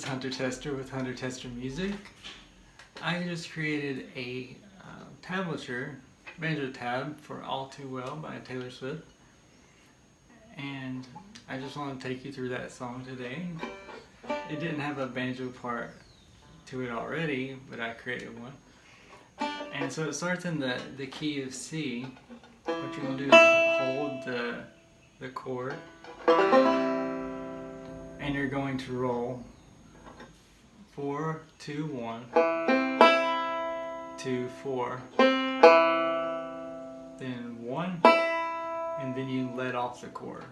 Hunter Tester with Hunter Tester Music. I just created a tablature, banjo tab for All Too Well by Taylor Swift. And I just want to take you through that song today. It didn't have a banjo part to it already, but I created one. And so it starts in the key of C. What you're going to do is hold the chord, and you're going to roll 4, 2, 1, 2, 4, then 1, and then you let off the chord.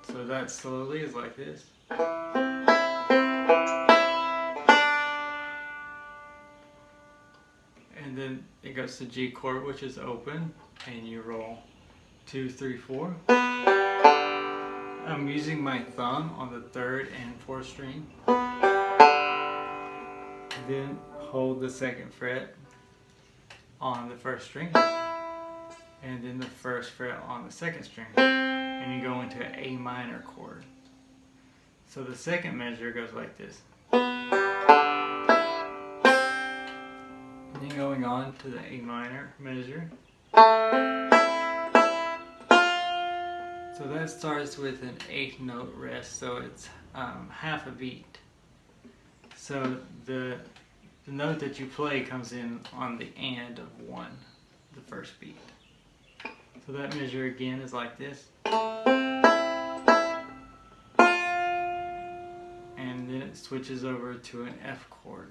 So that slowly is like this. And then it goes to G chord, which is open, and you roll 2, 3, 4. I'm using my thumb on the 3rd and 4th string. Then hold the 2nd fret on the 1st string, and then the 1st fret on the 2nd string, and you go into an A minor chord. So the second measure goes like this. And then going on to the A minor measure. So that starts with an 8th note rest, so it's half a beat. So the note that you play comes in on the end of 1, the first beat. So that measure again is like this. And then it switches over to an F chord.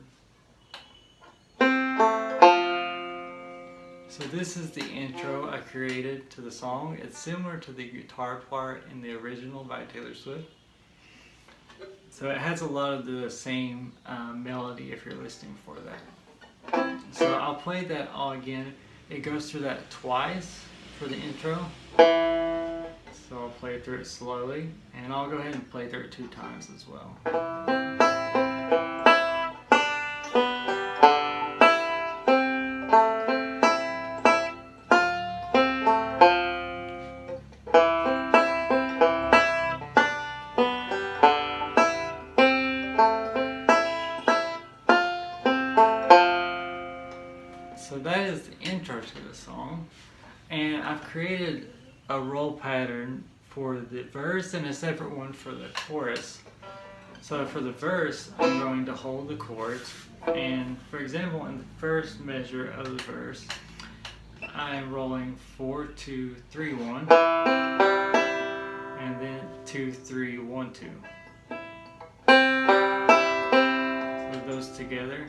So this is the intro I created to the song. It's similar to the guitar part in the original by Taylor Swift. So it has a lot of the same melody if you're listening for that. So I'll play that all again. It goes through that twice for the intro. So I'll play through it slowly, and I'll go ahead and play through it 2 times as well. So that is the intro to the song, and I've created a roll pattern for the verse and a separate one for the chorus. So for the verse, I'm going to hold the chords, and for example, in the first measure of the verse, I am rolling 4, 2, 3, 1, and then 2, 3, 1, 2. So those together.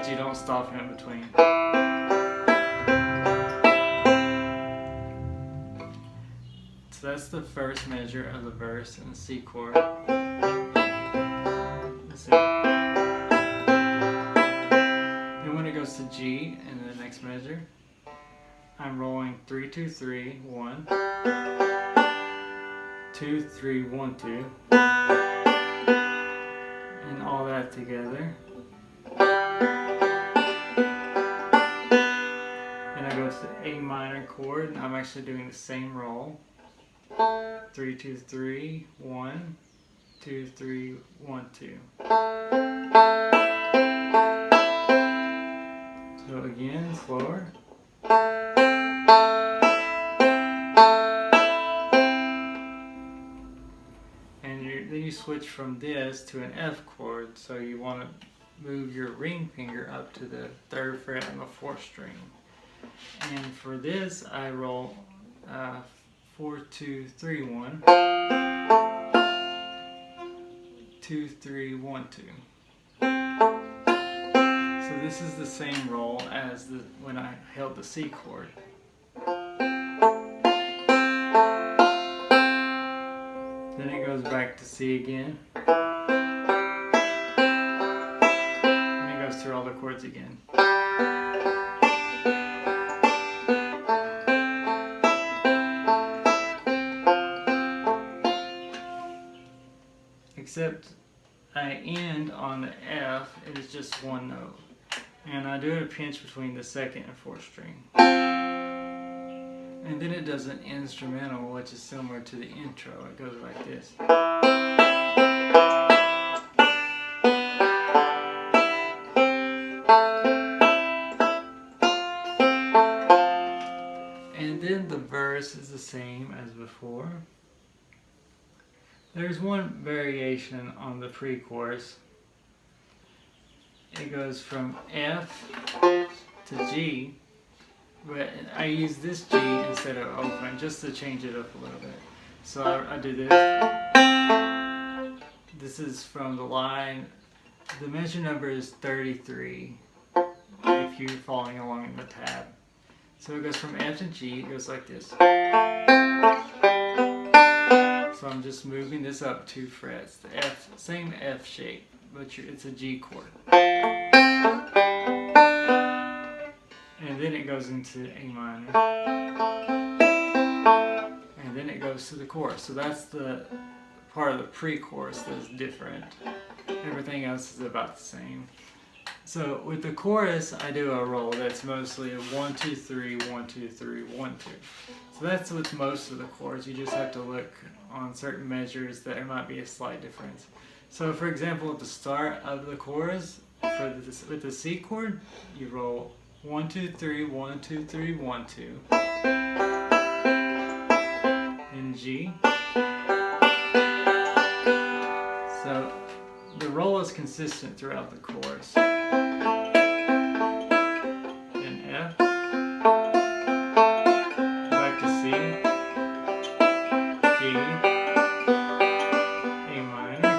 You don't stop in between. So that's the first measure of the verse in the C chord. That's it. Then when it goes to G in the next measure, I'm rolling 3, 2, 3, 1, 2, 3, 1, 2, and all that together. Goes to A minor chord, and I'm actually doing the same roll. 3, 2, 3, 1, 2, 3, 1, 2. So again, slower. And then you switch from this to an F chord, so you want to move your ring finger up to the 3rd fret on the 4th string. And for this, I roll 4, 2, 3, 1, 2, 3, 1, 2. So this is the same roll as when I held the C chord. Then it goes back to C again. And it goes through all the chords again. Except I end on the F, it is just one note. And I do a pinch between the 2nd and 4th string. And then it does an instrumental, which is similar to the intro. It goes like this. And then the verse is the same as before. There's one variation on the pre-chorus. It goes from F to G, but I use this G instead of open just to change it up a little bit. So I do this. This is from the line. The measure number is 33 if you're following along in the tab. So it goes from F to G, it goes like this. So I'm just moving this up 2 frets. The F, same F shape, but it's a G chord. And then it goes into A minor. And then it goes to the chorus. So that's the part of the pre-chorus that's different. Everything else is about the same. So with the chorus, I do a roll that's mostly a 1, 2, 3, 1, 2, 3, 1, 2. So that's with most of the chords. You just have to look on certain measures that there might be a slight difference. So for example, at the start of the chorus, with the C chord, you roll 1, 2, 3, 1, 2, 3, 1, 2. In G. So the roll is consistent throughout the chorus. In F. Back to C. G. A minor.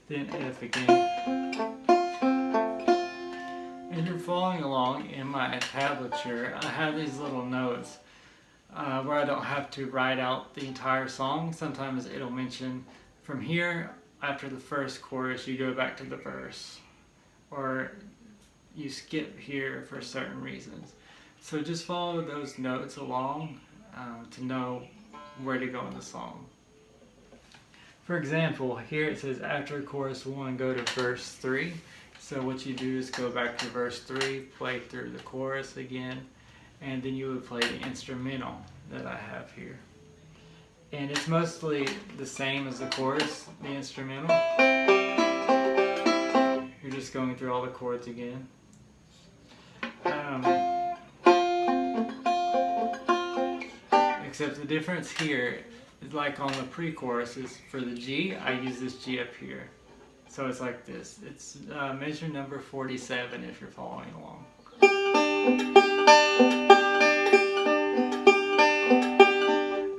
Then F again. If you're following along in my tablature, I have these little notes where I don't have to write out the entire song. Sometimes it'll mention from here, after the first chorus, you go back to the verse. Or you skip here for certain reasons. So just follow those notes along to know where to go in the song. For example, here it says after chorus 1, go to verse 3. So what you do is go back to verse 3, play through the chorus again, and then you would play the instrumental that I have here. And it's mostly the same as the chorus, the instrumental. You're just going through all the chords again. Except the difference here is like on the pre-chorus is for the G, I use this G up here. So it's like this. It's measure number 47 if you're following along.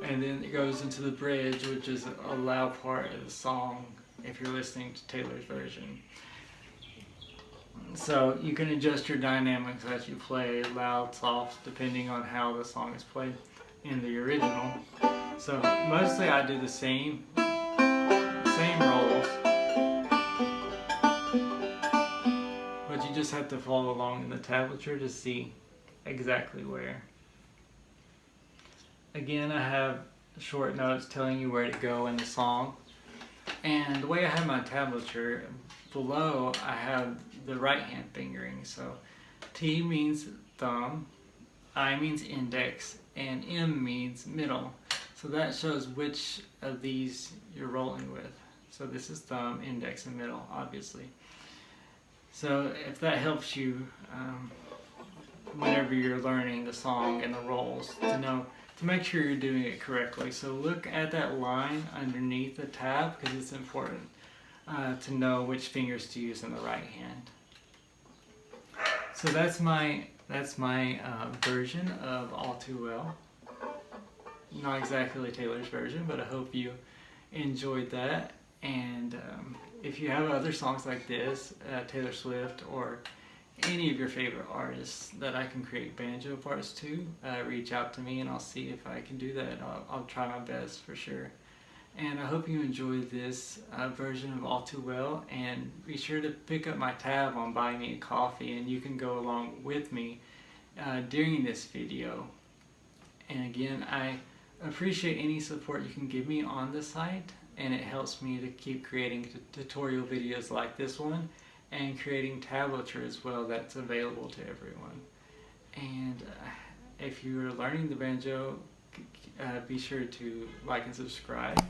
And then it goes into the bridge, which is a loud part of the song if you're listening to Taylor's version. So you can adjust your dynamics as you play, loud, soft, depending on how the song is played in the original. So mostly I do the same rolls. But you just have to follow along in the tablature to see exactly where. Again, I have short notes telling you where to go in the song. And the way I have my tablature, below I have the right hand fingering. So T means thumb, I means index, and M means middle. So that shows which of these you're rolling with. So this is thumb, index, and middle, obviously. So if that helps you whenever you're learning the song and the rolls, to make sure you're doing it correctly. So look at that line underneath the tab because it's important to know which fingers to use in the right hand. So that's my version of All Too Well. Not exactly Taylor's version, but I hope you enjoyed that. And if you have other songs like this, Taylor Swift, or any of your favorite artists that I can create banjo parts to, reach out to me and I'll see if I can do that. I'll try my best for sure. And I hope you enjoyed this version of All Too Well, and be sure to pick up my tab on Buy Me a Coffee, and you can go along with me during this video. And again, I appreciate any support you can give me on the site, and it helps me to keep creating tutorial videos like this one and creating tablature as well that's available to everyone. And if you're learning the banjo, be sure to like and subscribe,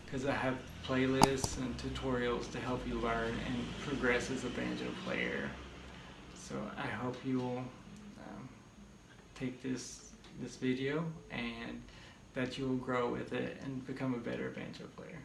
because I have playlists and tutorials to help you learn and progress as a banjo player. So I hope you'll take this video and that you will grow with it and become a better banjo player.